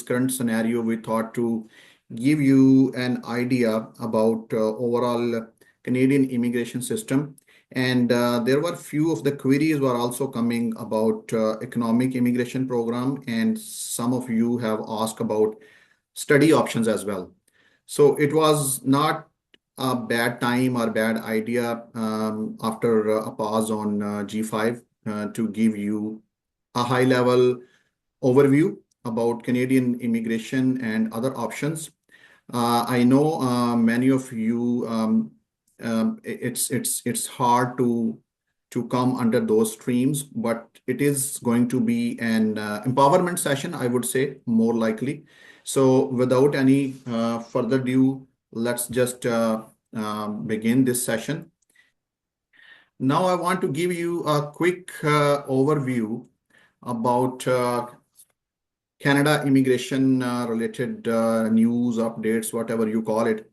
current scenario, we thought to give you an idea about overall Canadian immigration system. And there were few of the queries were also coming about economic immigration program, and some of you have asked about study options as well. So it was not a bad time or bad idea after a pause on G5 to give you a high level overview about Canadian immigration and other options. I know many of you, it's hard to come under those streams, but it is going to be an empowerment session, I would say, more likely. So without any further ado, let's just begin this session. Now I want to give you a quick overview about Canada immigration related news, updates, whatever you call it.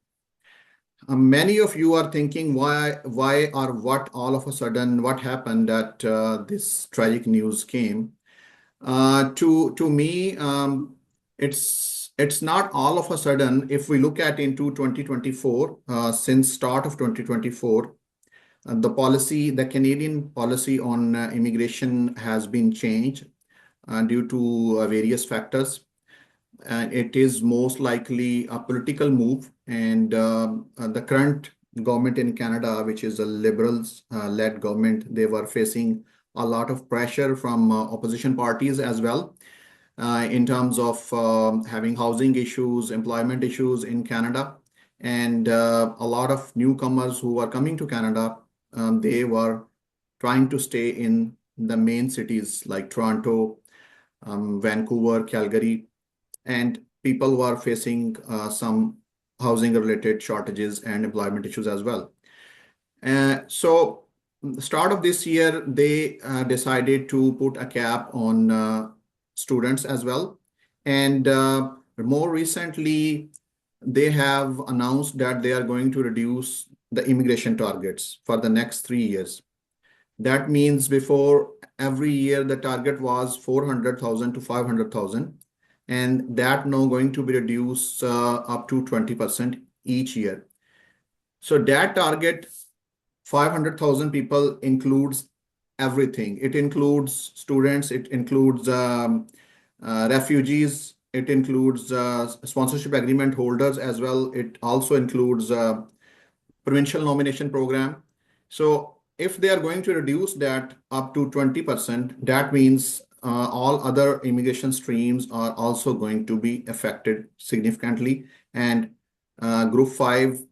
Many of you are thinking why or what all of a sudden what happened that this tragic news came. To me, it's not all of a sudden. If we look at into 2024, since start of 2024, the Canadian policy on immigration has been changed due to various factors. It is most likely a political move, and the current government in Canada, which is a Liberals-led government, they were facing a lot of pressure from opposition parties as well in terms of having housing issues, employment issues in Canada. And a lot of newcomers who were coming to Canada, they were trying to stay in the main cities like Toronto, Vancouver, Calgary, and people were facing some housing-related shortages and employment issues as well. So the start of this year, they decided to put a cap on students as well. And more recently, they have announced that they are going to reduce the immigration targets for the next 3 years. That means before every year, the target was 400,000 to 500,000. And that now going to be reduced up to 20% each year. So that target, 500,000 people, includes everything. It includes students, it includes refugees, it includes sponsorship agreement holders as well. It also includes provincial nomination program. So if they are going to reduce that up to 20%, that means all other immigration streams are also going to be affected significantly. And Group 5,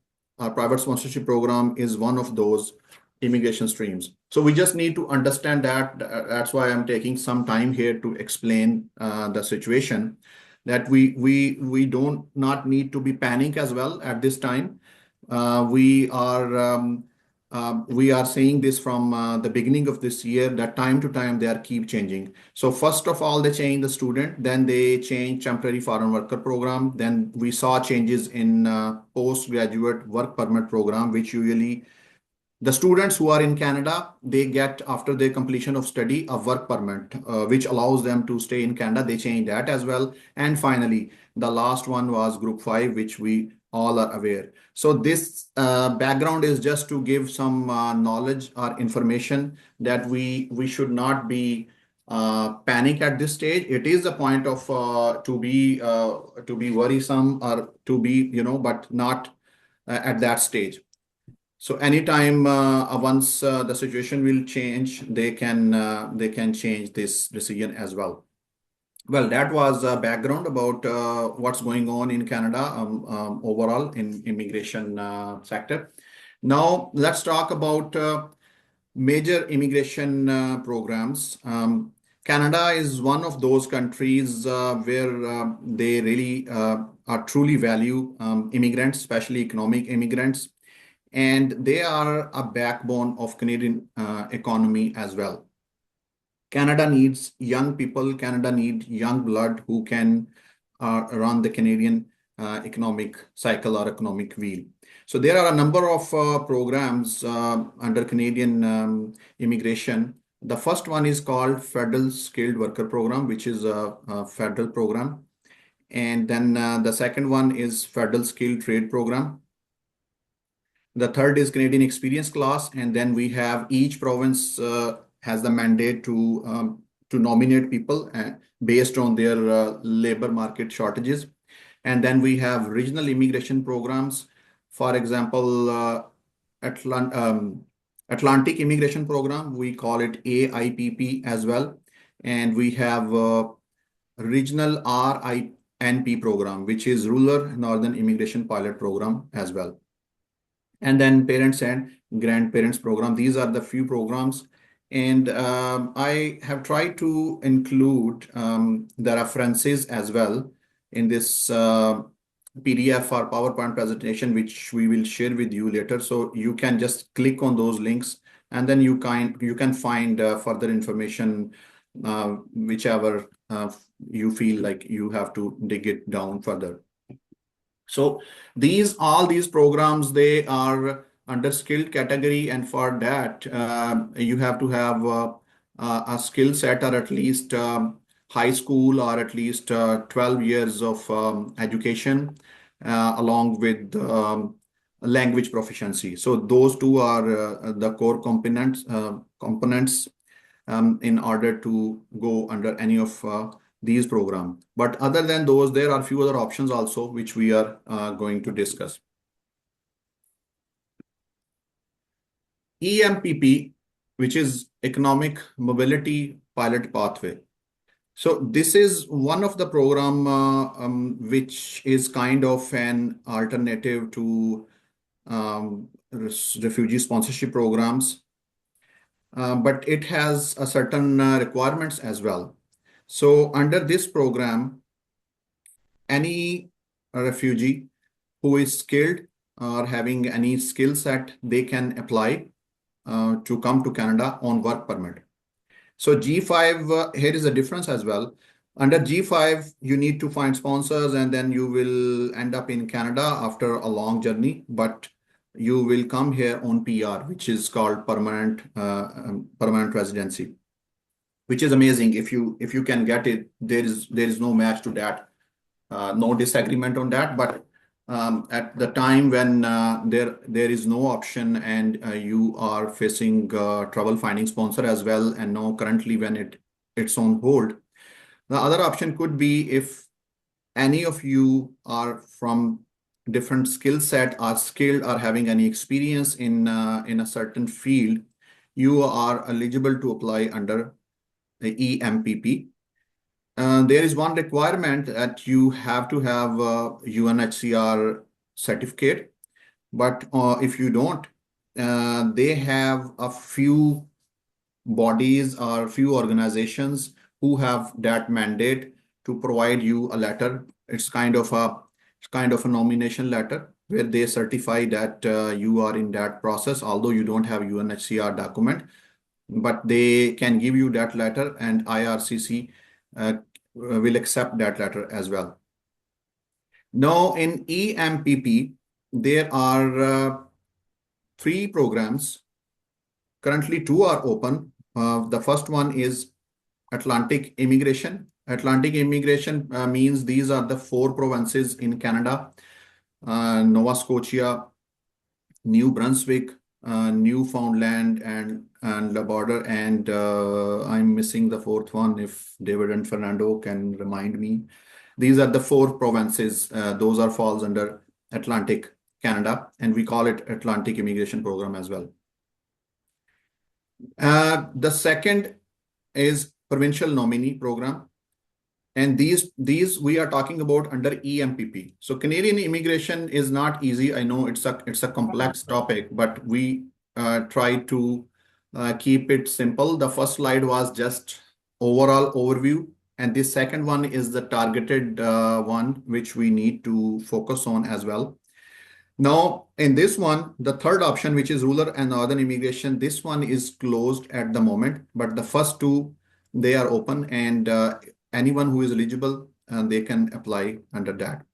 private sponsorship program, is one of those immigration streams. So we just need to understand that. That's why I'm taking some time here to explain the situation, that we don't not need to be panic as well at this time. We are seeing this from the beginning of this year, that time to time they are keep changing. So first of all, they change the student, then they change temporary foreign worker program. Then we saw changes in postgraduate work permit program, which usually the students who are in Canada, they get after their completion of study a work permit, which allows them to stay in Canada. They change that as well. And finally, the last one was Group 5, which we all are aware. So this background is just to give some knowledge or information that we should not be panic at this stage. It is a point of to be worrisome or to be, but not at that stage. So anytime once the situation will change, they can change this decision as well. Well, that was a background about what's going on in Canada overall in immigration sector. Now let's talk about major immigration programs. Canada is one of those countries where they really are truly value immigrants, especially economic immigrants, and they are a backbone of Canadian economy as well. Canada needs young people. Canada needs young blood who can run the Canadian economic cycle or economic wheel. So there are a number of programs under Canadian immigration. The first one is called Federal Skilled Worker Program, which is a federal program. And then the second one is Federal Skilled Trade Program. The third is Canadian Experience Class. And then we have each province has the mandate to nominate people based on their labor market shortages. And then we have regional immigration programs. For example, Atlantic Immigration Program, we call it AIPP as well. And we have regional RINP program, which is Rural Northern Immigration Pilot Program as well. And then Parents and Grandparents Program. These are the few programs. And I have tried to include the references as well in this PDF or PowerPoint presentation, which we will share with you later. So you can just click on those links and then you can find further information, whichever you feel like you have to dig it down further. So all these programs, they are under skilled category, and for that you have to have a skill set or at least high school or at least 12 years of education along with language proficiency. So those two are the core components in order to go under any of these programs. But other than those, there are a few other options also, which we are going to discuss. EMPP, which is Economic Mobility Pilot Pathway. So this is one of the program which is kind of an alternative to refugee sponsorship programs, but it has a certain requirements as well. So under this program, any refugee who is skilled or having any skill set, they can apply to come to Canada on work permit. So G5, here is a difference as well. Under G5, you need to find sponsors and then you will end up in Canada after a long journey, but you will come here on PR, which is called permanent residency, which is amazing. If you can get it, there is no match to that, no disagreement on that. But at the time when there is no option and you are facing trouble finding sponsor as well, and now currently when it's on hold, the other option could be if any of you are from different skill set, are skilled, or having any experience in a certain field, you are eligible to apply under the EMPP. There is one requirement that you have to have a UNHCR certificate, but if you don't, they have a few bodies or few organizations who have that mandate to provide you a letter. It's kind of a nomination letter where they certify that you are in that process, although you don't have UNHCR document, but they can give you that letter, and IRCC will accept that letter as well. Now in EMPP, there are 3 programs. Currently 2 are open. The first one is Atlantic Immigration. Atlantic Immigration means these are the 4 provinces in Canada: Nova Scotia, New Brunswick, Newfoundland, and Labrador, and I'm missing the 4th one. If David and Fernando can remind me, these are the 4 provinces. Those falls under Atlantic Canada, and we call it Atlantic Immigration Program as well. The second is Provincial Nominee Program, and these we are talking about under EMPP. So Canadian immigration is not easy. I know it's a complex topic, but we try to keep it simple. The first slide was just overall overview, and the second one is the targeted one, which we need to focus on as well. Now, in this one, the third option, which is Rural and Northern Immigration, this one is closed at the moment, but the first 2, they are open, and anyone who is eligible, they can apply under that.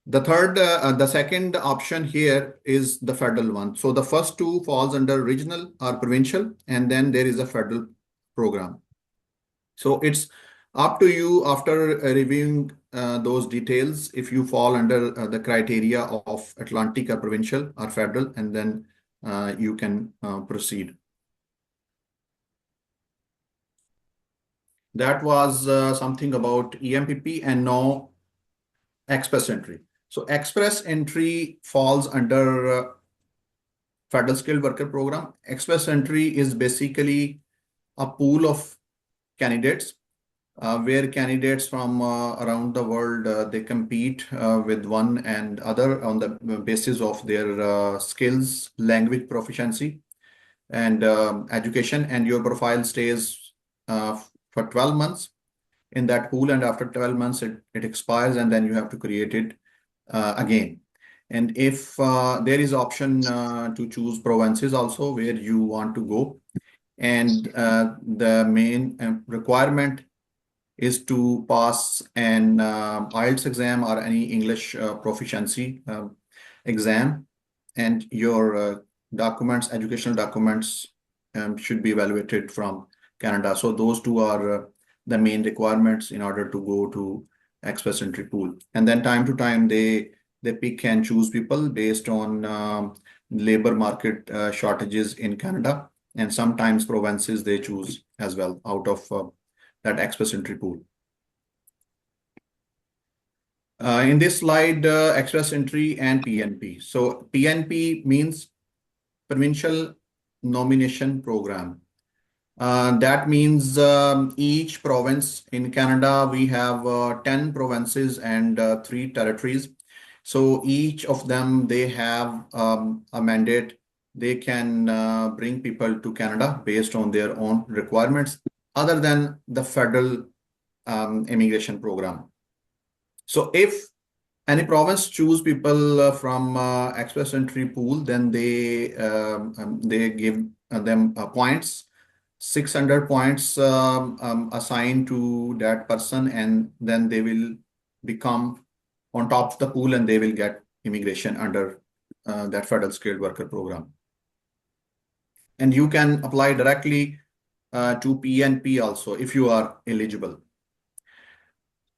The second option here is the federal one. So the first 2 falls under regional or provincial, and then there is a federal program. So it's up to you after reviewing those details if you fall under the criteria of Atlantic or provincial or federal, and then you can proceed. That was something about EMPP, and now express entry. So express entry falls under Federal Skilled Worker Program. Express entry is basically a pool of candidates where candidates from around the world they compete with one and other on the basis of their skills, language proficiency, and education. And your profile stays for 12 months in that pool, and after 12 months it expires, and then you have to create it again. And if there is option to choose provinces also where you want to go, and the main requirement is to pass an IELTS exam or any English proficiency exam, and your documents, educational documents, should be evaluated from Canada. So those two are the main requirements in order to go to express entry pool. And then time to time they pick and choose people based on labor market shortages in Canada, and sometimes provinces they choose as well out of that express entry pool. In this slide, express entry and PNP. So PNP means Provincial Nomination Program. That means each province in Canada, we have 10 provinces and 3 territories. So each of them, they have a mandate. They can bring people to Canada based on their own requirements other than the federal immigration program. So if any province choose people from express entry pool, then they give them points, 600 points assigned to that person, and then they will become on top of the pool and they will get immigration under that federal skilled worker program. And you can apply directly to PNP also if you are eligible.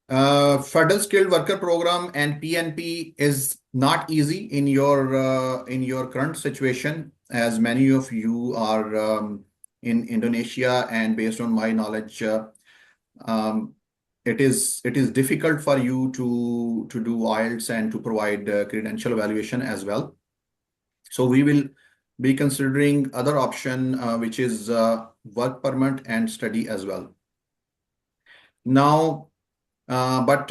Federal Skilled Worker Program and PNP is not easy in your current situation, as many of you are in Indonesia, and based on my knowledge, it is difficult for you to do IELTS and to provide credential evaluation as well. So we will be considering other option, which is work permit and study as well. Now, but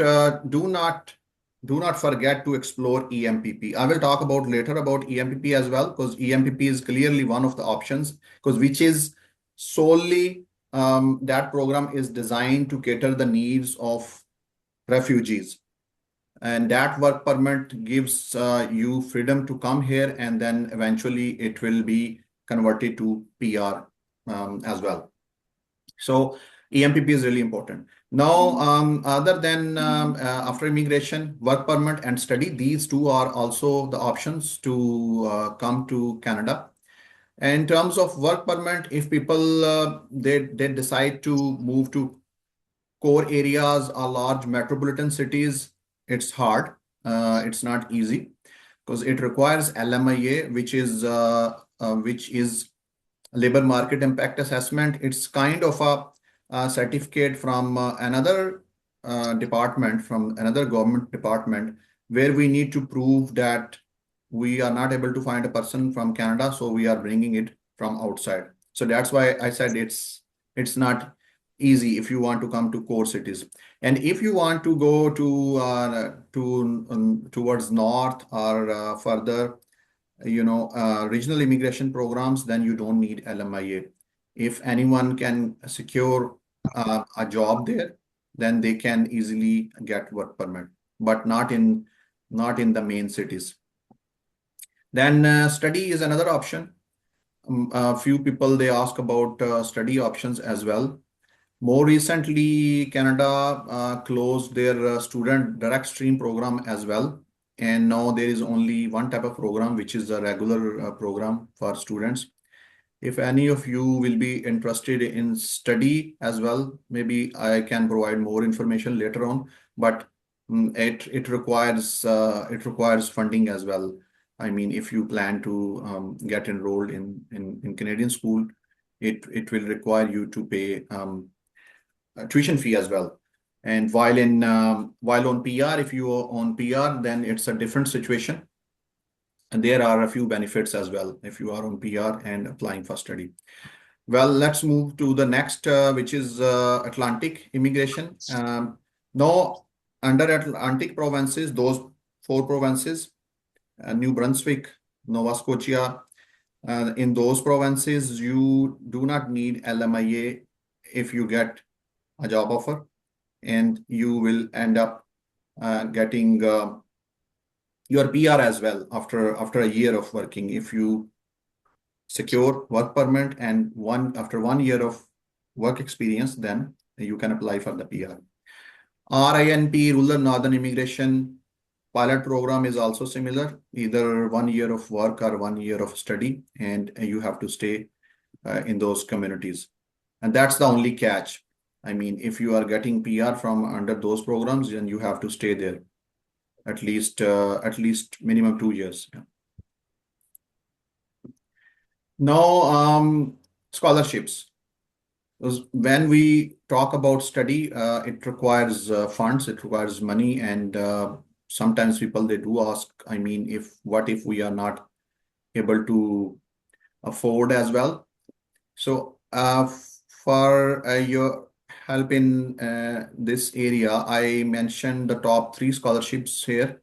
do not forget to explore EMPP. I will talk about later about EMPP as well, because EMPP is clearly one of the options, because which is solely that program is designed to cater the needs of refugees, and that work permit gives you freedom to come here, and then eventually it will be converted to PR as well. So EMPP is really important. Now, other than after immigration, work permit and study, these two are also the options to come to Canada. And in terms of work permit, if people they decide to move to core areas or large metropolitan cities, it's hard. It's not easy because it requires LMIA, which is labor market impact assessment. It's kind of a certificate from another department, from another government department, where we need to prove that we are not able to find a person from Canada, so we are bringing it from outside. So that's why I said it's not easy if you want to come to core cities. And if you want to go towards north or further, regional immigration programs, then you don't need LMIA. If anyone can secure a job there, then they can easily get work permit, but not in the main cities. Then study is another option. A few people, they ask about study options as well. More recently, Canada closed their student direct stream program as well. And now there is only one type of program, which is a regular program for students. If any of you will be interested in study as well, maybe I can provide more information later on. But it requires funding as well. I mean, if you plan to get enrolled in Canadian school, it will require you to pay a tuition fee as well. And while on PR, if you are on PR, then it's a different situation. And there are a few benefits as well if you are on PR and applying for study. Well, let's move to the next, which is Atlantic immigration. Now, under Atlantic provinces, those four provinces, New Brunswick, Nova Scotia, in those provinces, you do not need LMIA if you get a job offer, and you will end up getting your PR as well after a year of working. If you secure work permit and after 1 year of work experience, then you can apply for the PR. RINP, Rural Northern Immigration pilot program, is also similar, either 1 year of work or 1 year of study, and you have to stay in those communities. And that's the only catch. I mean, if you are getting PR from under those programs, then you have to stay there at least minimum 2 years. Yeah. Now, scholarships. When we talk about study, it requires funds, it requires money, and sometimes people, they do ask, I mean, what if we are not able to afford as well? So for your help in this area, I mentioned the top 3 scholarships here.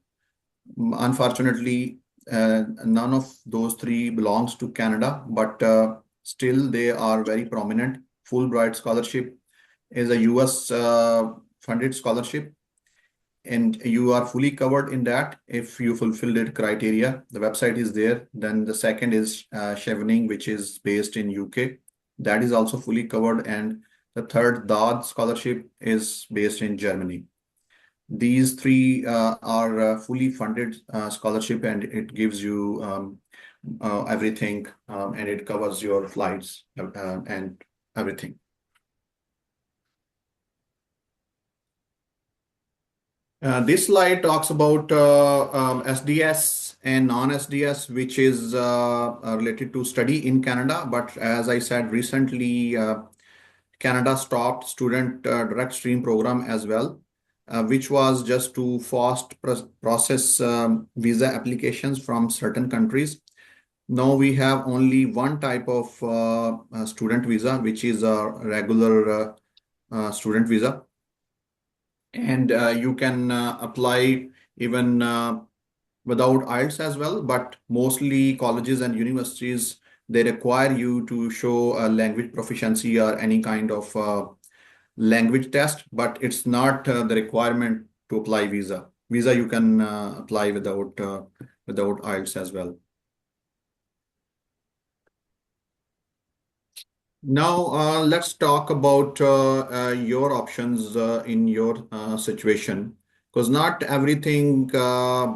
Unfortunately, none of those 3 belongs to Canada, but still they are very prominent. Fulbright scholarship is a US funded scholarship, and you are fully covered in that if you fulfill the criteria. The website is there. Then the second is Chevening, which is based in UK. That is also fully covered. And the third, DAAD scholarship, is based in Germany. These 3 are fully funded scholarship, and it gives you everything, and it covers your flights and everything. This slide talks about SDS and non-SDS, which is related to study in Canada. But as I said, recently, Canada stopped student direct stream program as well, which was just to fast process visa applications from certain countries. Now we have only one type of student visa, which is a regular student visa. And you can apply even without IELTS as well, but mostly colleges and universities, they require you to show a language proficiency or any kind of language test, but it's not the requirement to apply visa. Visa you can apply without IELTS as well. Now, let's talk about your options in your situation, because not everything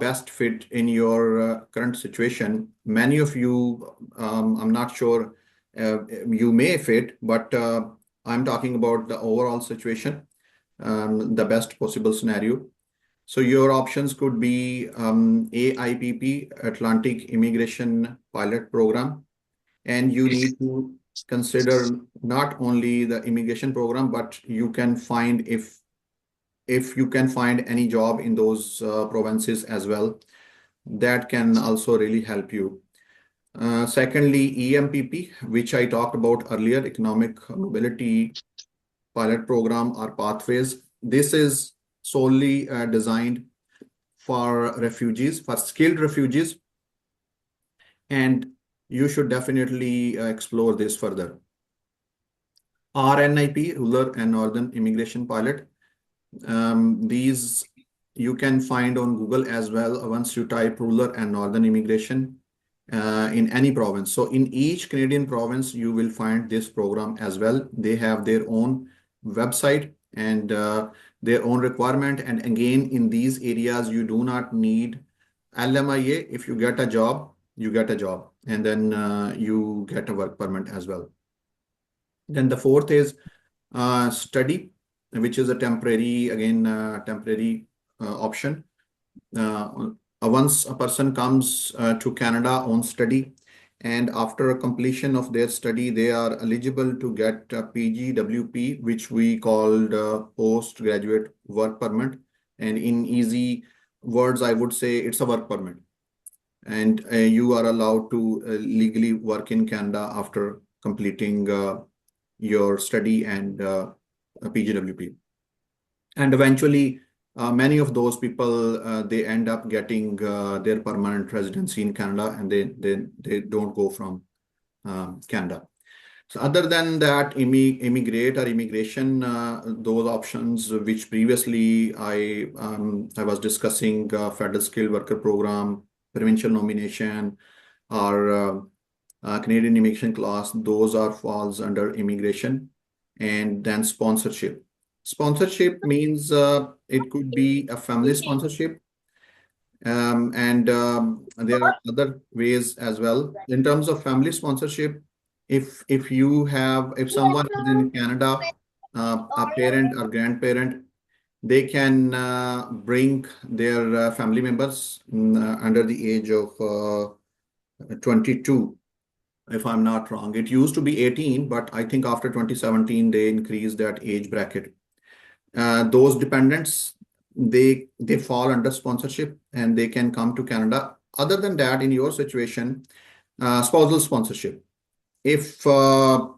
best fit in your current situation. Many of you, I'm not sure you may fit, but I'm talking about the overall situation, the best possible scenario. So your options could be AIPP, Atlantic Immigration Pilot Program, and you need to consider not only the immigration program, but you can find if you can find any job in those provinces as well, that can also really help you. Secondly, EMPP, which I talked about earlier, Economic Mobility Pilot Program or Pathways. This is solely designed for refugees, for skilled refugees, and you should definitely explore this further. RNIP, Rural and Northern Immigration Pilot. These you can find on Google as well once you type Rural and Northern Immigration in any province. So in each Canadian province, you will find this program as well. They have their own website and their own requirement. And again, in these areas, you do not need LMIA. If you get a job, you get a job, and then you get a work permit as well. Then the fourth is study, which is a temporary option. Once a person comes to Canada on study, and after completion of their study, they are eligible to get a PGWP, which we called postgraduate work permit. And in easy words, I would say it's a work permit. And you are allowed to legally work in Canada after completing your study and PGWP. And eventually, many of those people they end up getting their permanent residency in Canada, and they don't go from Canada. So other than that, immigrate or immigration, those options which previously I was discussing, federal skilled worker program, provincial nomination, or Canadian immigration class, those are falls under immigration. And then sponsorship. Sponsorship means it could be a family sponsorship, and there are other ways as well. In terms of family sponsorship, if someone is in Canada, a parent or grandparent, they can bring their family members under the age of 22, if I'm not wrong. It used to be 18, but I think after 2017 they increased that age bracket. Those dependents, they fall under sponsorship and they can come to Canada. Other than that, in your situation, spousal sponsorship. If uh,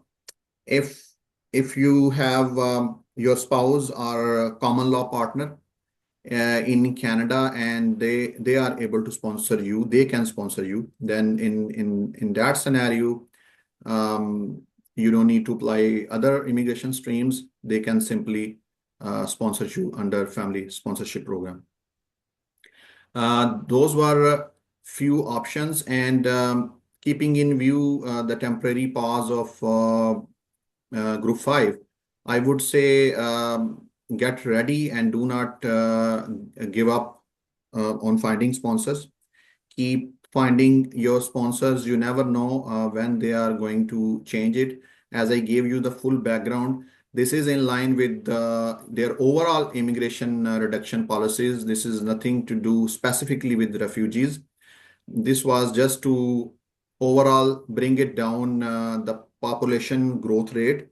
if if you have your spouse or a common law partner in Canada, and they are able to sponsor you, they can sponsor you. Then in that scenario, um, you don't need to apply other immigration streams. They can simply sponsor you under family sponsorship program. Those were few options, and keeping in view the temporary pause of Group 5, I would say get ready and do not give up on finding sponsors. Keep finding your sponsors. You never know when they are going to change it. As I gave you the full background, this is in line with their overall immigration reduction policies. This is nothing to do specifically with refugees. This was just to overall bring it down the population growth rate,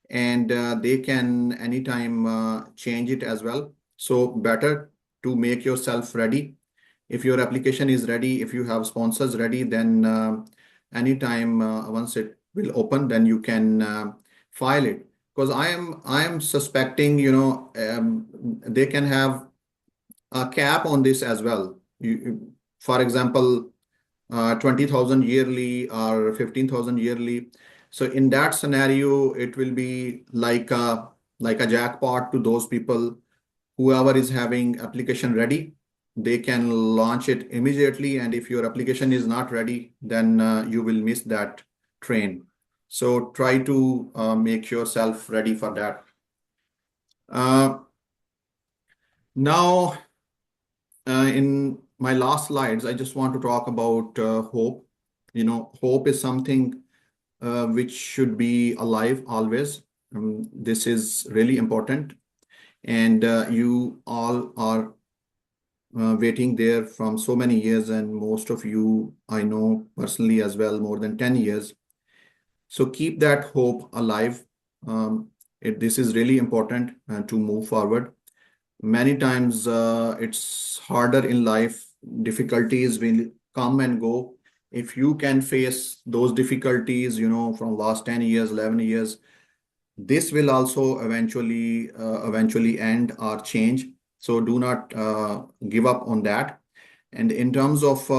and they can anytime change it as well. So better to make yourself ready. If your application is ready, if you have sponsors ready, then anytime once it will open, then you can file it. Because I am suspecting, they can have a cap on this as well. For example, 20,000 yearly or 15,000 yearly. So in that scenario, it will be like a jackpot to those people. Whoever is having application ready, they can launch it immediately. And if your application is not ready, then you will miss that train. So try to make yourself ready for that. Now, in my last slides, I just want to talk about hope. Hope is something which should be alive always. This is really important. And you all are waiting there from so many years, and most of you I know personally as well, more than 10 years. So keep that hope alive. This is really important to move forward. Many times it's harder in life. Difficulties will come and go. If you can face those difficulties, from last 10 years, 11 years, this will also eventually end or change. So do not give up on that. And in terms of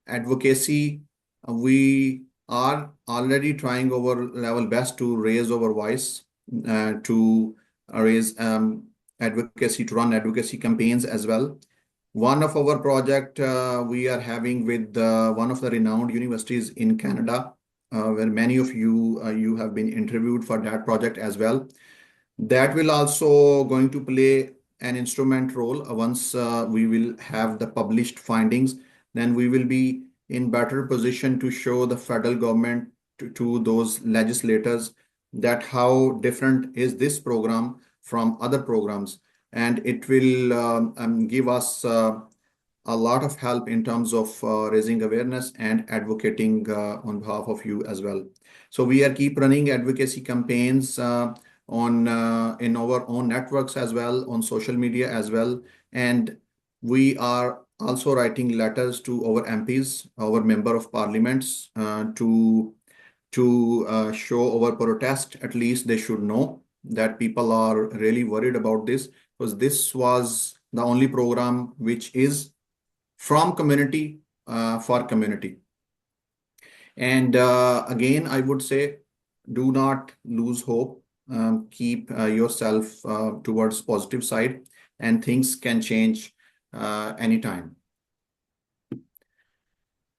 advocacy, we are already trying our level best to raise our voice, to raise advocacy, to run advocacy campaigns as well. One of our project we are having with one of the renowned universities in Canada, where many of you have been interviewed for that project as well. That will also going to play an instrument role. Once we will have the published findings, then we will be in better position to show the federal government, to those legislators, that how different is this program from other programs. and it will give us a lot of help in terms of raising awareness and advocating on behalf of you as well. So we are keep running advocacy campaigns on in our own networks as well, on social media as well, and we are also writing letters to our MPs, our member of parliaments, to show our protest. At least they should know that people are really worried about this, because this was the only program which is from community for community. And again, I would say, do not lose hope. Keep yourself towards positive side, and things can change anytime.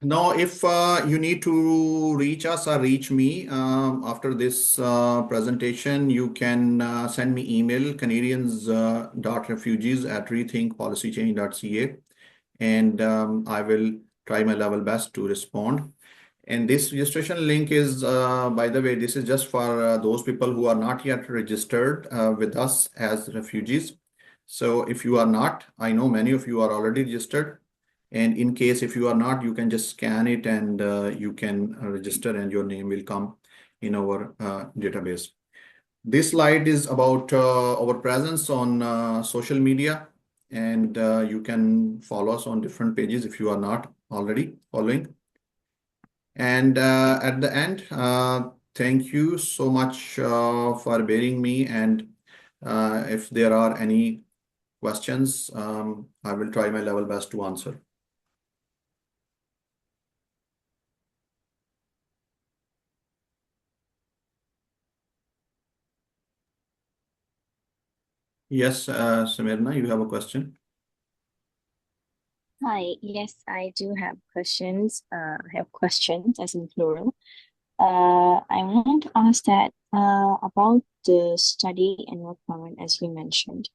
Now, if you need to reach us or reach me after this presentation, you can send me email canadians.refugees@rethinkpolicychange.ca, and I will try my level best to respond. And this registration link is, by the way, this is just for those people who are not yet registered with us as refugees. So if you are not, I know many of you are already registered. And in case if you are not, you can just scan it and you can register, and your name will come in our database. This slide is about our presence on social media, and you can follow us on different pages if you are not already following. And at the end, thank you so much for bearing me. And if there are any questions, I will try my level best to answer. Yes, Samirna, you have a question? Hi, yes, I do have questions. I have questions as in plural. I want to ask that about the study and requirement as you mentioned.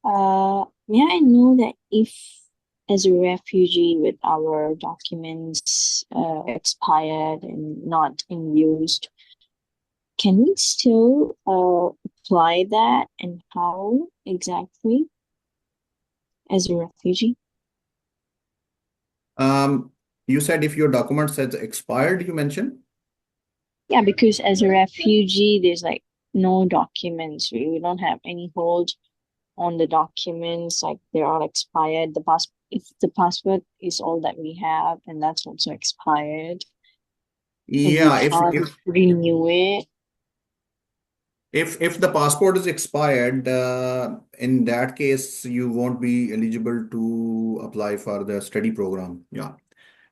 May I know that if as a refugee with our documents expired and not in use, can we still apply that, and how exactly as a refugee? You said if your document says expired, you mentioned? Yeah, because as a refugee, there's like no documents. We don't have any hold on the documents, like they're all expired. If the passport is all that we have, and that's also expired, and we Yeah, can't renew it. if the passport is expired, in that case, you won't be eligible to apply for the study program. Yeah,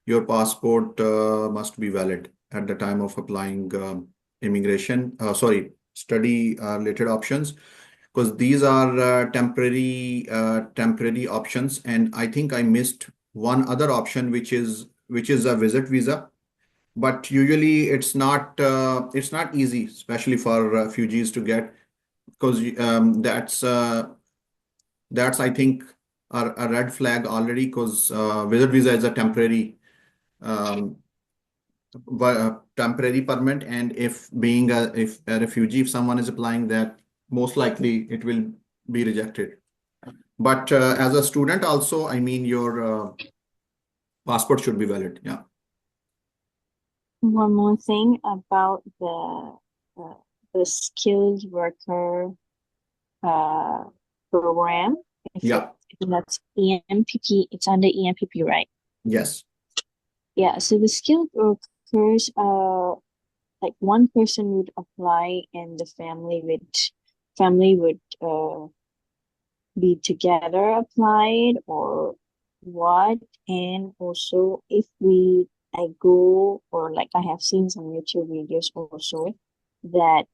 your passport must be valid at the time of applying immigration. Sorry, study related options, because these are temporary options. And I think I missed one other option, which is a visit visa. But usually it's not easy, especially for refugees to get, because that's I think a red flag already, because visit visa is a um, temporary permit, and if a refugee, if someone is applying that, most likely it will be rejected. But as a student also, I mean, your passport should be valid. Yeah. One more thing about uh, the skilled worker uh, program. Yeah. If that's EMPP, it's under EMPP, right? Yes. Yeah. So the skilled workers, like one person would apply, and the family would be together applied, or what? And also, if I go, or like I have seen some YouTube videos also, that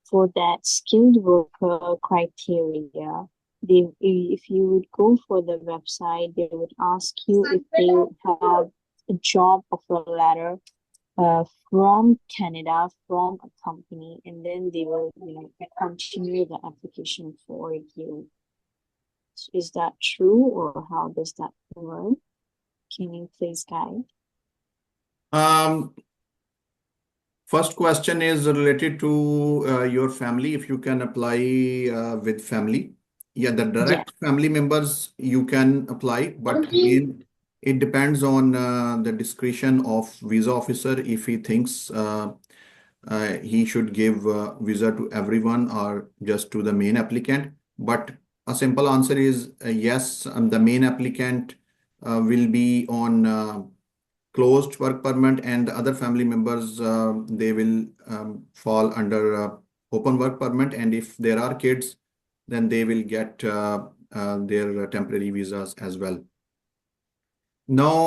for that skilled worker criteria, if you would go for the website, they would ask you if they have a job offer letter from Canada, from a company, and then they will, continue the application for you. Is that true, or how does that work? Can you please guide? Um, First question is related to your family, if you can apply with family. Yeah, the Yeah. direct family members you can apply, but again, it depends on the discretion of visa officer if he thinks he should give visa to everyone or just to the main applicant. But a simple answer is yes, the main applicant will be on closed work permit, and the other family members they will fall under open work permit. And if there are kids, then they will get their temporary visas as well. Now,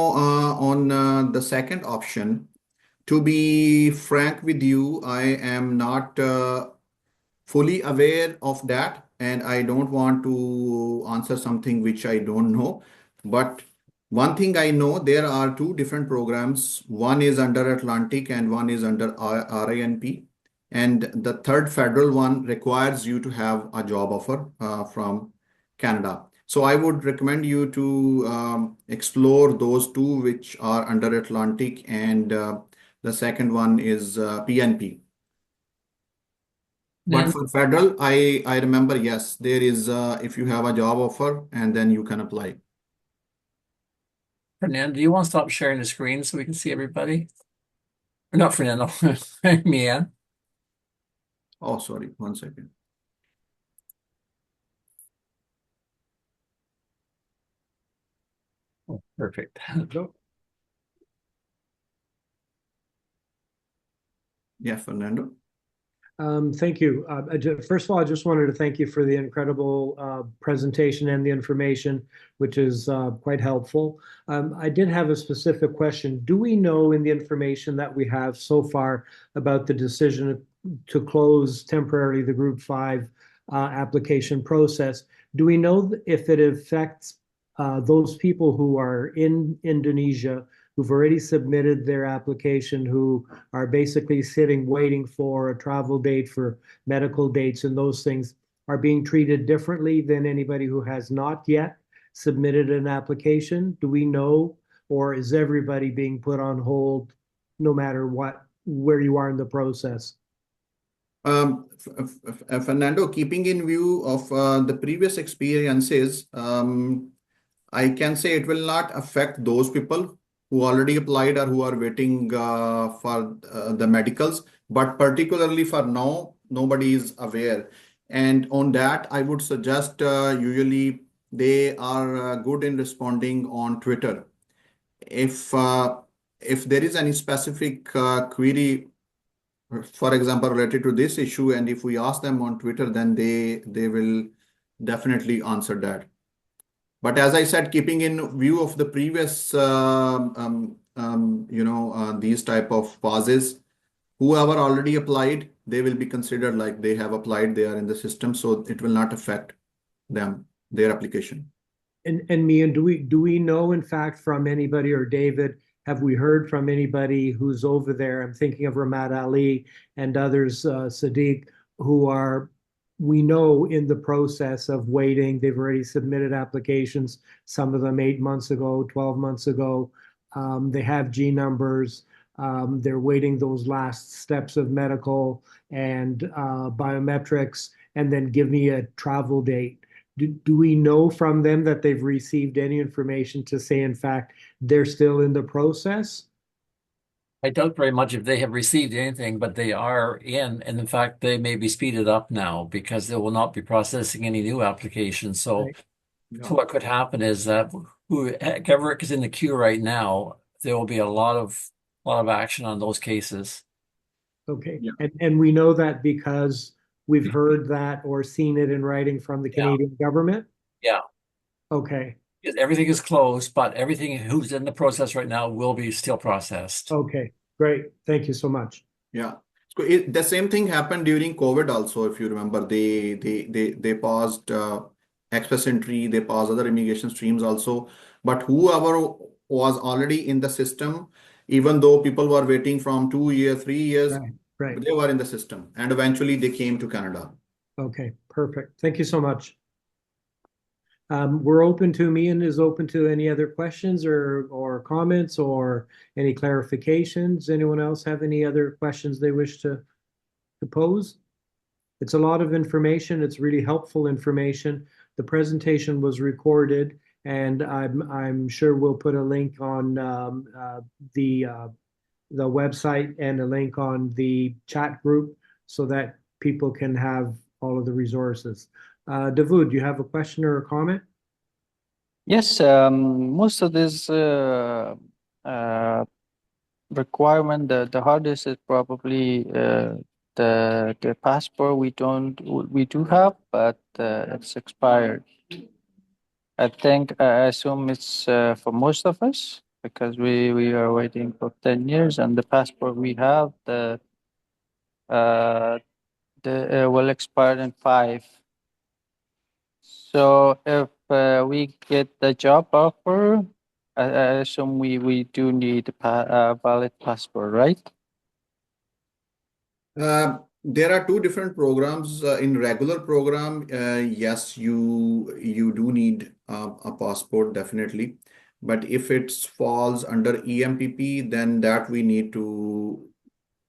on the second option, to be frank with you, I am not fully aware of that, and I don't want to answer something which I don't know. But one thing I know, there are two different programs. One is under Atlantic and one is under RINP. And the third federal one requires you to have a job offer from Canada. So I would recommend you to explore those two which are under Atlantic, and the second one is PNP. But Nan, for federal, I remember, yes, there is if you have a job offer and then you can apply. Fernando, do you want to stop sharing the screen so we can see everybody? Or not Fernando, Mian. Oh, sorry, 1 second. Oh, perfect. Yeah, Fernando. Thank you. First of all, I just wanted to thank you for the incredible presentation and the information, which is quite helpful. I did have a specific question. Do we know in the information that we have so far about the decision to close temporarily the Group 5 application process, do we know if it affects those people who are in Indonesia who've already submitted their application, who are basically sitting waiting for a travel date, for medical dates and those things, are being treated differently than anybody who has not yet submitted an application? Do we know, or is everybody being put on hold no matter what, where you are in the process? Fernando, keeping in view of the previous experiences, I can say it will not affect those people who already applied or who are waiting for the medicals, but particularly for now, nobody is aware. And on that, I would suggest usually they are good in responding on Twitter. If there is any specific query, for example, related to this issue, and if we ask them on Twitter, then they will definitely answer that. But as I said, keeping in view of the previous, these type of pauses, whoever already applied, they will be considered like they have applied, they are in the system, so it will not affect them, their application. And Mian, do we know, in fact, from anybody, or David, have we heard from anybody who's over there? I'm thinking of Ramad Ali and others, Sadiq, who are, we know, in the process of waiting. They've already submitted applications, some of them 8 months ago, 12 months ago. They have G numbers. They're waiting those last steps of medical and biometrics, and then give me a travel date. Do we know from them that they've received any information to say, in fact, they're still in the process? I doubt very much if they have received anything, but they are in, and in fact, they may be speeded up now because they will not be processing any new applications. So, Right. so what could happen is that whoever is in the queue right now, there will be a lot of action on those cases. Okay. Yeah. And we know that because we've heard that or seen it in writing from the Yeah. Canadian government? Yeah. Okay. Everything is closed, but everything who's in the process right now will be still processed. Okay. Great. Thank you so much. Yeah. So the same thing happened during COVID also, if you remember. They paused express entry, they paused other immigration streams also. But whoever was already in the system, even though people were waiting from 2 years, 3 years, Right. they were in the system, and eventually they came to Canada. Okay. Perfect. Thank you so much. We're open to, Mian is open to any other questions or comments or any clarifications. Anyone else have any other questions they wish to pose? It's a lot of information. It's really helpful information. The presentation was recorded, and I'm sure we'll put a link on the website and a link on the chat group so that people can have all of the resources. Davud, do you have a question or a comment? Yes, most of this requirement, the hardest is probably the passport we do have, but it's expired. I assume it's for most of us because we are waiting for 10 years, and the passport we have will expire in 5. So if we get the job offer, I assume we do need a valid passport, right? There are two different programs. In regular program, yes, you do need a passport definitely. But if it falls under EMPP, then that we need to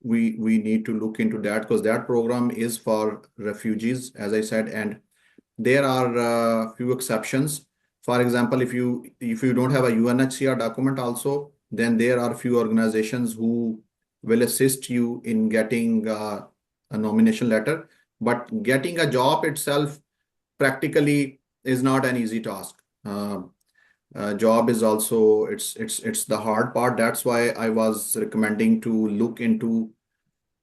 look into that, because that program is for refugees, as I said, and there are few exceptions. For example, if you don't have a UNHCR document also, then there are few organizations who will assist you in getting a nomination letter. But getting a job itself practically is not an easy task. Job is also it's the hard part. That's why I was recommending to look into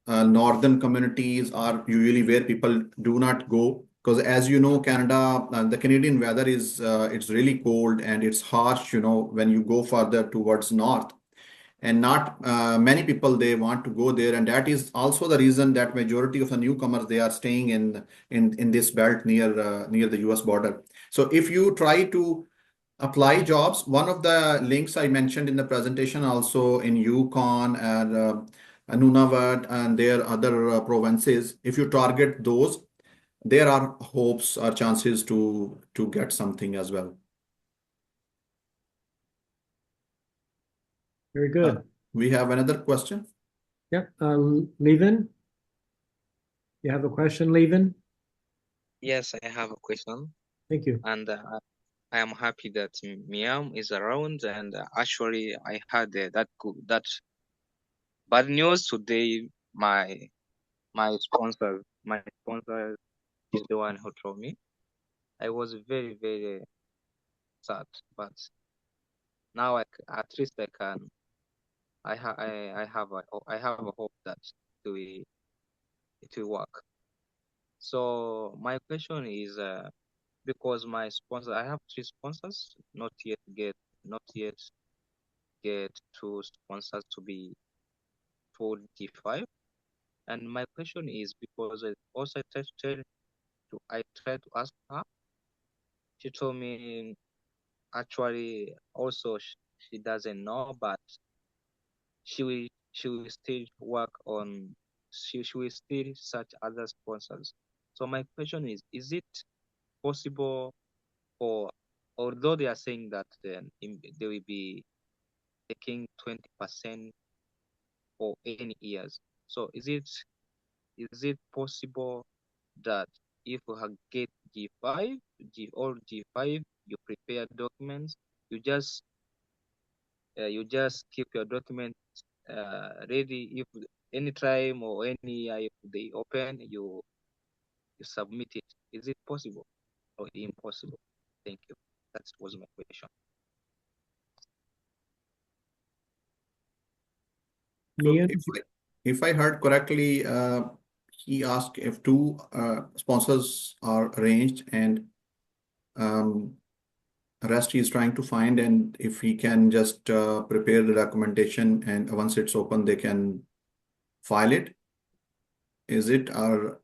northern communities are usually where people do not go, because as you know, Canada, the Canadian weather is it's really cold and it's harsh, when you go further towards north, and not many people they want to go there, and that is also the reason that majority of the newcomers they are staying in this belt near the US border. So if you try to apply jobs, one of the links I mentioned in the presentation also in Yukon and Nunavut and their other provinces, if you target those, there are hopes or chances to get something as well. Very good. We have another question. Yep. Levin, you have a question, Levin? Yes, I have a question, Thank you. and I am happy that Miam is around. And actually, I had that bad news today. My sponsor is the one who told me. I was very very sad, but now at least I can. I have a hope that it will work. So my question is, because my sponsor, I have 3 sponsors, not yet get 2 sponsors to be full G5. And my question is, because I tried to ask her, she told me actually also she doesn't know, but she will still work on, she will still search other sponsors. So my question is it possible for, although they are saying that they will be taking 20% for any years, so is it possible that if you get G5, G5, you prepare documents, you just keep your documents ready. If any time or any year if they open, you submit it. Is it possible or impossible? Thank you. That was my question. So Mian? if I heard correctly, he asked if 2 sponsors are arranged and rest he is trying to find, and if he can just prepare the documentation and once it's open, they can file it. Is it, or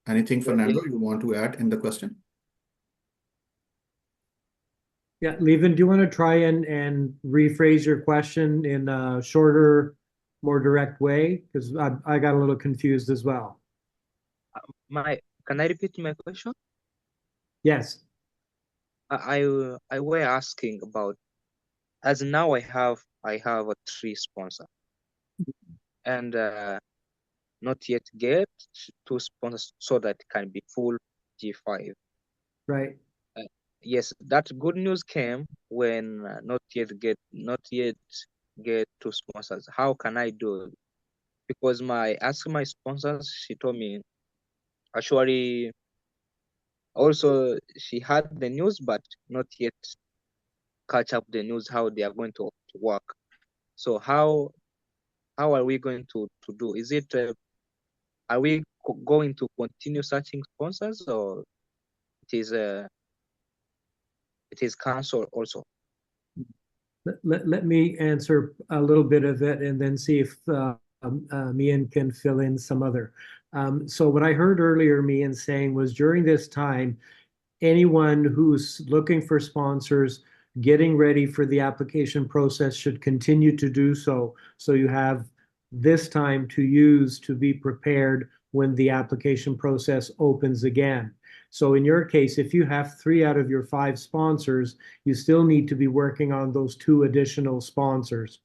anything, Fernando, you want to add in the question? Yeah, Levin, do you want to try and rephrase your question in a shorter, more direct way? Because I got a little confused as well. Can I repeat my question? Yes. I were asking about, as now I have a 3 sponsor and not yet get 2 sponsors so that it can be full G5. Right. yes, that good news came when not yet get two sponsors. How can I do it? Because asking my sponsors, she told me actually also she had the news but not yet catch up the news how they are going to work. So how are we going to do? Is it are we going to continue searching sponsors, or it is cancelled also? Let me answer a little bit of it and then see if Mian can fill in some other. So what I heard earlier Mian saying was during this time, anyone who's looking for sponsors, getting ready for the application process should continue to do so. So you have this time to use to be prepared when the application process opens again. So in your case, if you have 3 out of your 5 sponsors, you still need to be working on those 2 additional sponsors.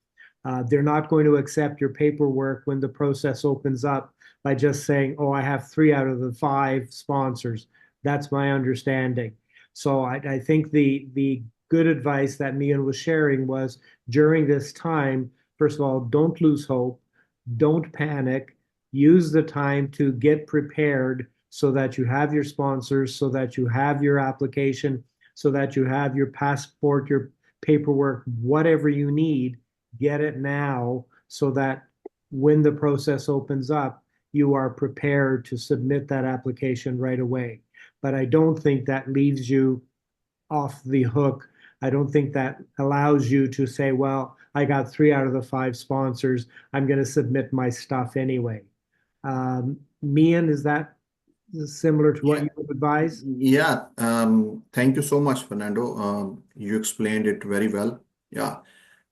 They're not going to accept your paperwork when the process opens up by just saying, oh, I have 3 out of the 5 sponsors. That's my understanding. So I think the good advice that Mian was sharing was during this time, first of all, don't lose hope, don't panic, use the time to get prepared so that you have your sponsors, so that you have your application, so that you have your passport, your paperwork, whatever you need, get it now so that when the process opens up, you are prepared to submit that application right away. But I don't think that leaves you off the hook. I don't think that allows you to say, well, I got 3 out of the 5 sponsors. I'm going to submit my stuff anyway. Mian, is that similar to what Yeah. you would advise? Yeah, thank you so much, Fernando. You explained it very well. Yeah.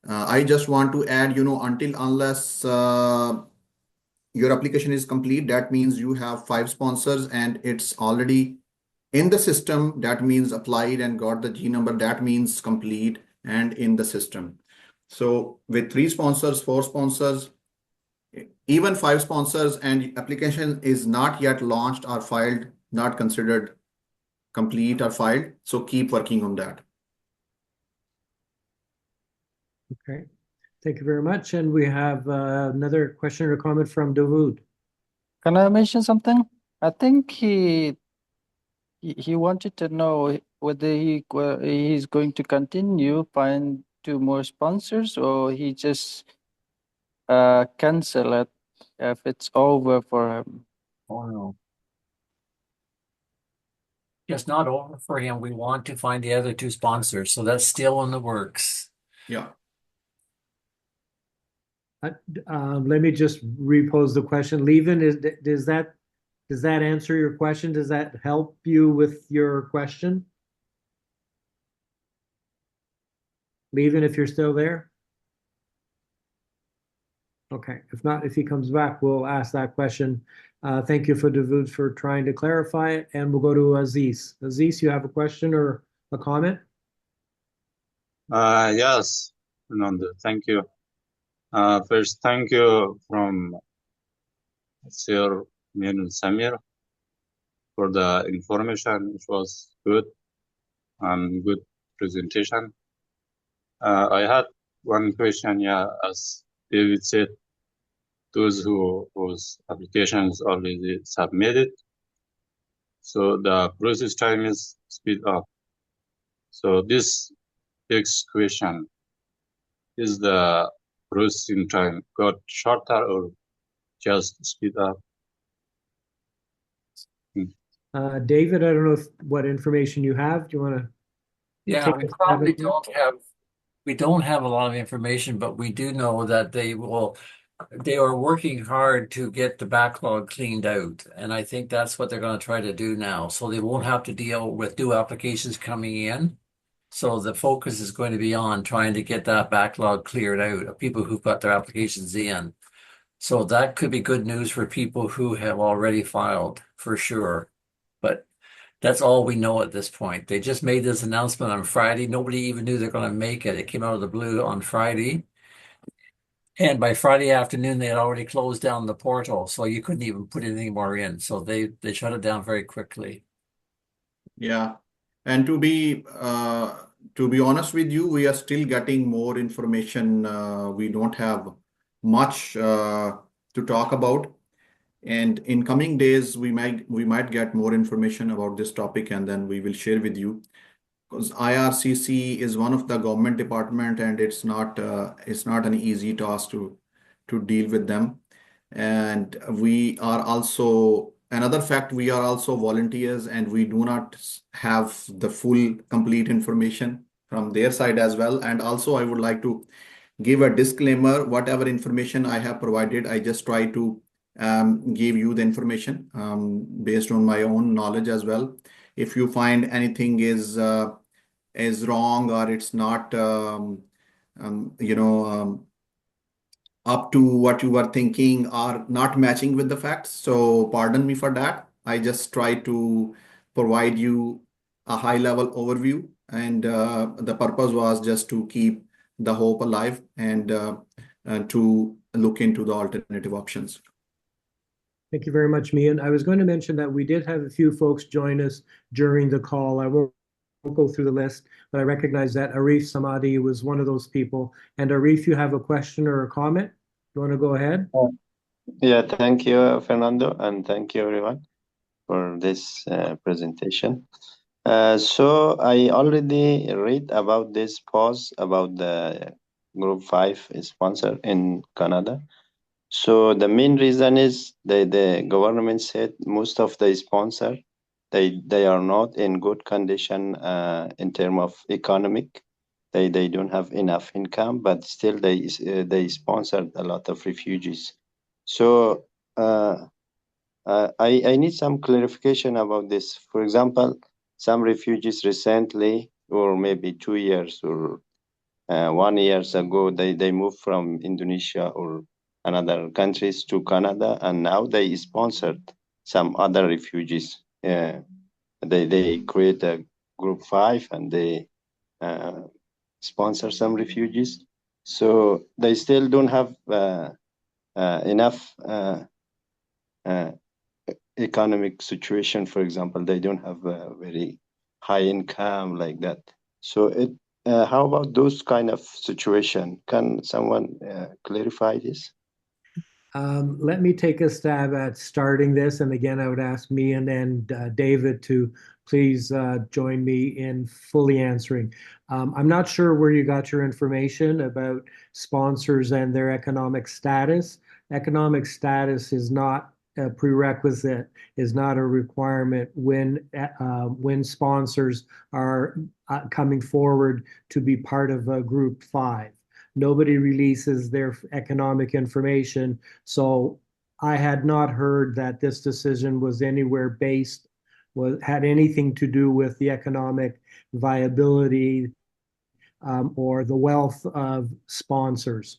I just want to add, unless your application is complete, that means you have 5 sponsors and it's already in the system. That means applied and got the G number. That means complete and in the system. So with 3 sponsors, 4 sponsors, even 5 sponsors and application is not yet launched or filed, not considered complete or filed. So keep working on that. Okay. Thank you very much. And we have another question or comment from Dawood. Can I mention something? I think he wanted to know whether he's going to continue find 2 more sponsors, or he just cancel it if it's over for him. Oh, no. It's not over for him. We want to find the other 2 sponsors, so that's still in the works. Yeah. Let me just repose the question. Levin, does that answer your question? Does that help you with your question? Levin, if you're still there? Okay, if not, if he comes back, we'll ask that question. Thank you for Dawood for trying to clarify it, and we'll go to Aziz. Aziz, you have a question or a comment? Yes, Fernando, thank you. First, thank you from Sir Min Samir for the information. It was good and good presentation. I had one question. Yeah, as David said, those whose applications already submitted, so the process time is speed up. So this next question is the processing time got shorter or just speed up? David, I don't know what information you have. Do you want to? Yeah, we probably don't have a lot of information, but we do know that they are working hard to get the backlog cleaned out. And I think that's what they're going to try to do now. So they won't have to deal with new applications coming in. So the focus is going to be on trying to get that backlog cleared out of people who've got their applications in. So that could be good news for people who have already filed, for sure. But that's all we know at this point. They just made this announcement on Friday. Nobody even knew they're going to make it. It came out of the blue on Friday. And by Friday afternoon, they had already closed down the portal, so you couldn't even put anything more in. So they shut it down very quickly. Yeah. And to be honest with you, we are still getting more information. We don't have much to talk about. And in coming days, we might get more information about this topic, and then we will share with you. Because IRCC is one of the government department, and it's not an easy task to deal with them. And we are also another fact, we are also volunteers, and we do not have the full complete information from their side as well. And also, I would like to give a disclaimer: whatever information I have provided, I just try to give you the information based on my own knowledge as well. If you find anything is wrong, or it's not up to what you were thinking, or not matching with the facts, so pardon me for that. I just try to provide you a high level overview, and the purpose was just to keep the hope alive, and to look into the alternative options. Thank you very much, Mian. I was going to mention that we did have a few folks join us during the call. I won't go through the list, but I recognize that Arif Samadi was one of those people. And Arif, you have a question or a comment? You want to go ahead? Yeah, thank you, Fernando, and thank you everyone for this presentation. So I already read about this pause about the Group 5 sponsor in Canada. So the main reason is the government said most of the sponsor, they are not in good condition in terms of economic. They don't have enough income, but still they sponsored a lot of refugees. So I need some clarification about this. For example, some refugees recently, or maybe 2 years or 1 year ago, they moved from Indonesia or another countries to Canada, and now they sponsored some other refugees. They create a Group 5, and they sponsor some refugees. So they still don't have enough economic situation. For example, they don't have a very high income like that. So how about those kind of situation? Can someone clarify this? Let me take a stab at starting this. And again, I would ask Mian and David to please join me in fully answering. I'm not sure where you got your information about sponsors and their economic status. Economic status is not a prerequisite, is not a requirement when sponsors are coming forward to be part of a Group 5. Nobody releases their economic information. So I had not heard that this decision was anywhere had anything to do with the economic viability or the wealth of sponsors.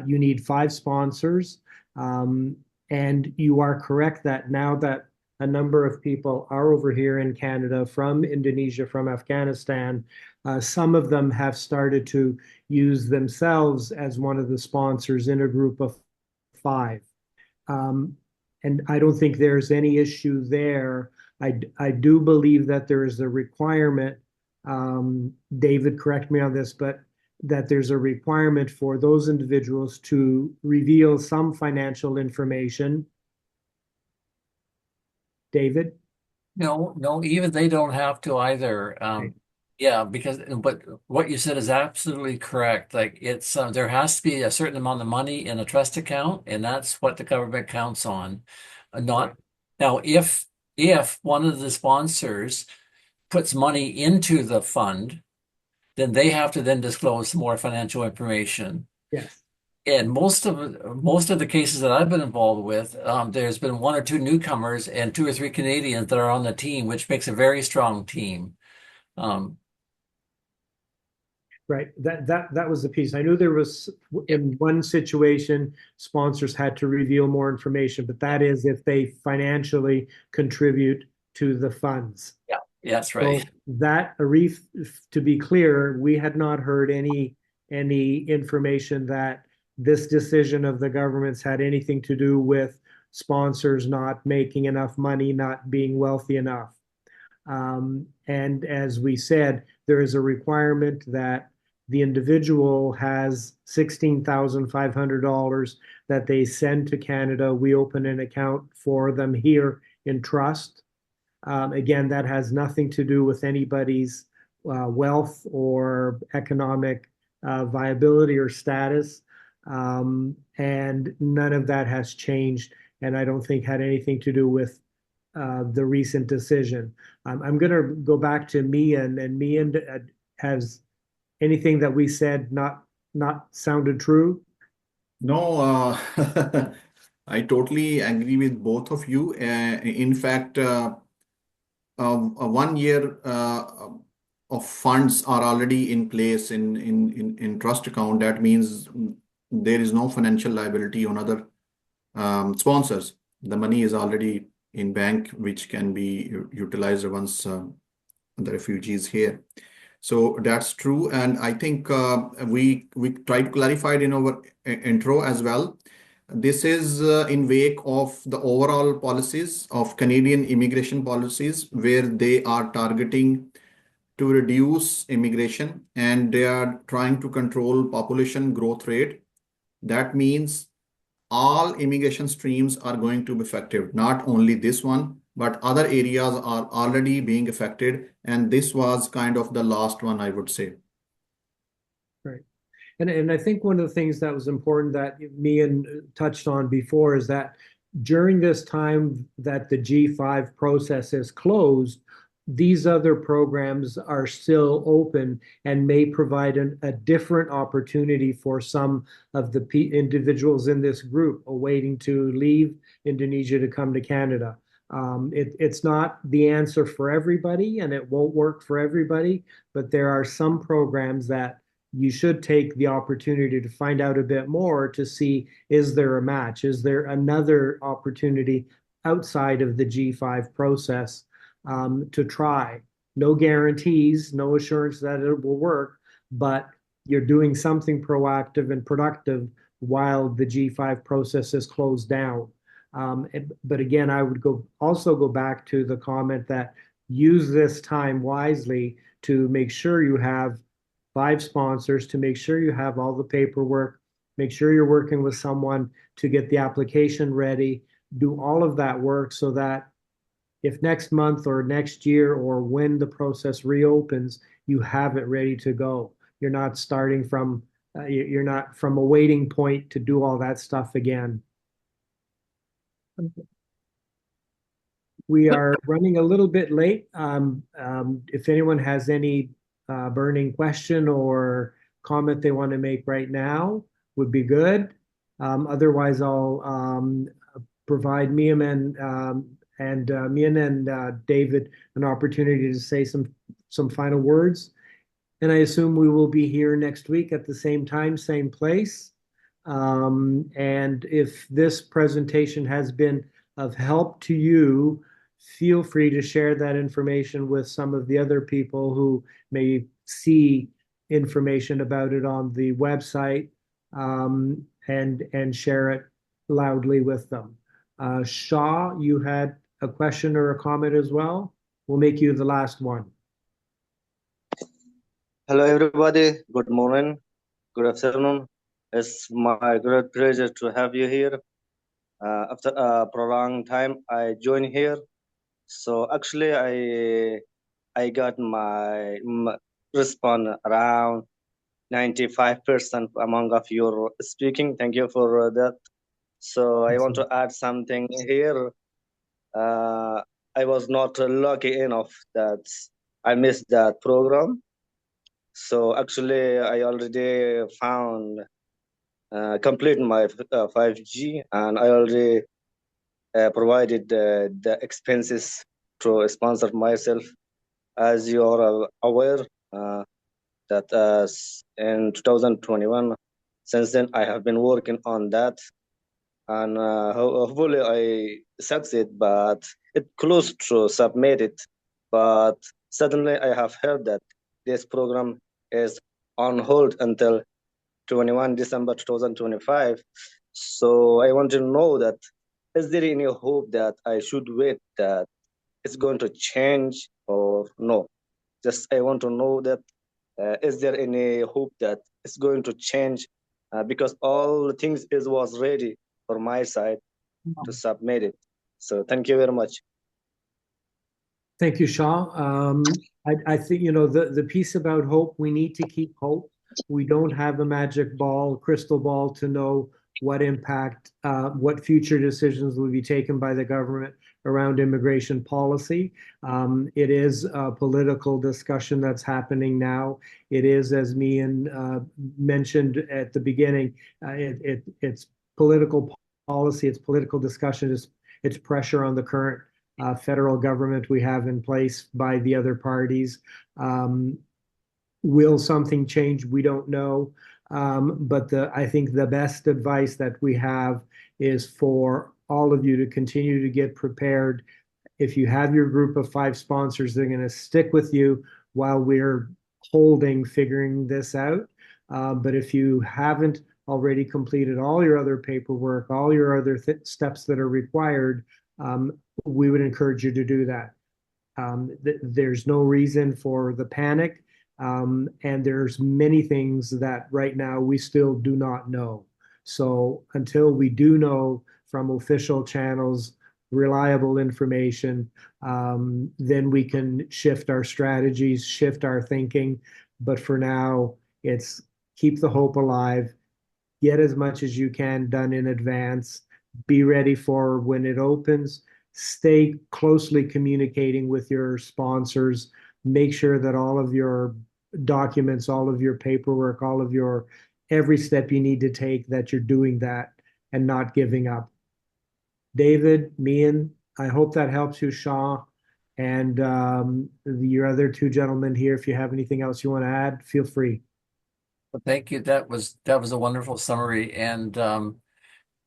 You need 5 sponsors. And you are correct that now that a number of people are over here in Canada from Indonesia, from Afghanistan, some of them have started to use themselves as one of the sponsors in a Group of 5. And I don't think there's any issue there. I do believe that there is a requirement, David, correct me on this, but that there's a requirement for those individuals to reveal some financial information. David? No, even they don't have to either. Yeah, but what you said is absolutely correct. Like it's there has to be a certain amount of money in a trust account, and that's what the government counts on. Not now, if one of the sponsors puts money into the fund, then they have to then disclose more financial information. Yes. And most of the cases that I've been involved with, there's been 1 or 2 newcomers and 2 or 3 Canadians that are on the team, which makes a very strong team. Right. That was the piece. I knew there was, in one situation, sponsors had to reveal more information, but that is if they financially contribute to the funds. Yeah, that's right. So that, Arif, to be clear, we had not heard any information that this decision of the government's had anything to do with sponsors not making enough money, not being wealthy enough. And as we said, there is a requirement that the individual has $16,500 that they send to Canada. We open an account for them here in trust. Again, that has nothing to do with anybody's wealth or economic viability or status. And none of that has changed, and I don't think had anything to do with the recent decision. I'm going to go back to Mian, and Mian, has anything that we said not sounded true? No, I totally agree with both of you. In fact, 1 year of funds are already in place in trust account. That means there is no financial liability on other sponsors. The money is already in bank, which can be utilized once the refugees here. So that's true, and I think we tried to clarify it in our intro as well. This is in wake of the overall policies of Canadian immigration policies, where they are targeting to reduce immigration and they are trying to control population growth rate. That means all immigration streams are going to be affected, not only this one, but other areas are already being affected. And this was kind of the last one, I would say. Right. And I think one of the things that was important that Mian touched on before is that during this time that the G5 process is closed, these other programs are still open and may provide a different opportunity for some of the individuals in this group awaiting to leave Indonesia to come to Canada. It's not the answer for everybody, and it won't work for everybody, but there are some programs that you should take the opportunity to find out a bit more to see, is there a match? Is there another opportunity outside of the G5 process to try? No guarantees, no assurance that it will work, but you're doing something proactive and productive while the G5 process is closed down. But again, I would also go back to the comment that use this time wisely to make sure you have 5 sponsors, to make sure you have all the paperwork, make sure you're working with someone to get the application ready, do all of that work so that if next month or next year or when the process reopens, you have it ready to go. You're not starting from, you're not from a waiting point to do all that stuff again. We are running a little bit late. If anyone has any burning question or comment they want to make right now, would be good. Otherwise, I'll provide Mian and David an opportunity to say some final words. And I assume we will be here next week at the same time, same place. And if this presentation has been of help to you, feel free to share that information with some of the other people who may see information about it on the website, and share it loudly with them. Shaw, you had a question or a comment as well? We'll make you the last one. Hello, everybody. Good morning. Good afternoon. It's my great pleasure to have you here. After a prolonged time, I joined here. So actually, I got my response around 95% among of your speaking. Thank you for that. So I want to add something here. I was not lucky enough that I missed that program. So actually, I already found complete my 5G, and I already provided the expenses to sponsor myself. As you are aware, that in 2021, since then I have been working on that, and hopefully I succeed, but it close to submit it. But suddenly I have heard that this program is on hold until 21 December 2025. So I want to know that, is there any hope that I should wait, that it's going to change or no? Just I want to know that is there any hope that it's going to change? Because all the things was ready for my side to submit it. So thank you very much. Thank you, Shah. I think, you know, the piece about hope, we need to keep hope. We don't have a magic ball, crystal ball to know what impact, what future decisions will be taken by the government around immigration policy. It is a political discussion that's happening now. It is, as Mian mentioned at the beginning, it's political policy, it's political discussion, it's pressure on the current federal government we have in place by the other parties. Will something change? We don't know. But I think the best advice that we have is for all of you to continue to get prepared. If you have your group of 5 sponsors, they're going to stick with you while we're figuring this out. But if you haven't already completed all your other paperwork, all your other steps that are required, we would encourage you to do that. There's no reason for the panic, and there's many things that right now we still do not know. So until we do know from official channels reliable information, then we can shift our strategies, shift our thinking. But for now, it's keep the hope alive, get as much as you can done in advance, be ready for when it opens, stay closely communicating with your sponsors, make sure that all of your documents, all of your paperwork, all of your every step you need to take, that you're doing that and not giving up. David, Mian, I hope that helps you, Shah, and your other 2 gentlemen here. If you have anything else you want to add, feel free. Well, thank you. That was a wonderful summary, and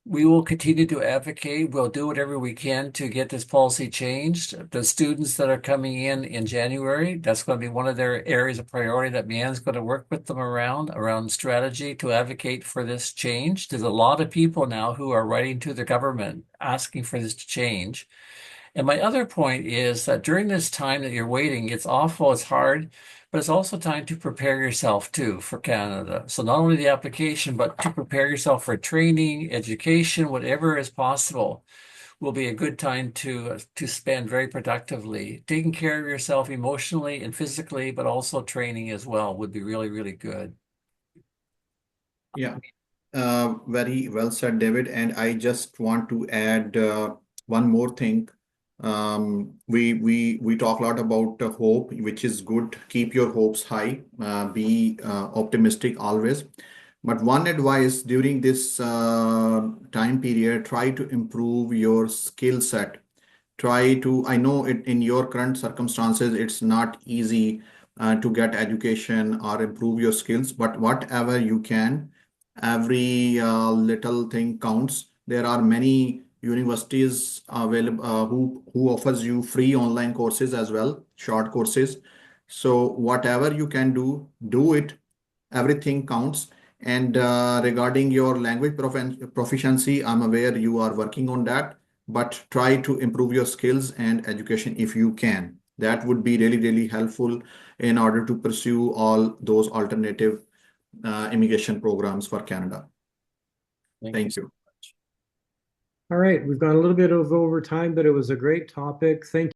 we will continue to advocate. We'll do whatever we can to get this policy changed. The students that are coming in January, that's going to be one of their areas of priority that Mian's going to work with them around strategy to advocate for this change. There's a lot of people now who are writing to the government asking for this to change. And my other point is that during this time that you're waiting, it's awful, it's hard, but it's also time to prepare yourself too for Canada. So not only the application, but to prepare yourself for training, education, whatever is possible will be a good time to spend very productively. Taking care of yourself emotionally and physically, but also training as well would be really, really good. Yeah, very well said, David. And I just want to add one more thing. We talk a lot about hope, which is good. Keep your hopes high. Be optimistic always. But one advice during this time period, try to improve your skill set. I know in your current circumstances, it's not easy to get education or improve your skills, but whatever you can, every little thing counts. There are many universities available who offers you free online courses as well, short courses. So whatever you can do it. Everything counts. And regarding your language proficiency, I'm aware you are working on that, but try to improve your skills and education if you can. That would be really, really helpful in order to pursue all those alternative immigration programs for Canada. Thank you. All right, we've gone a little bit over time, but it was a great topic. Thank you.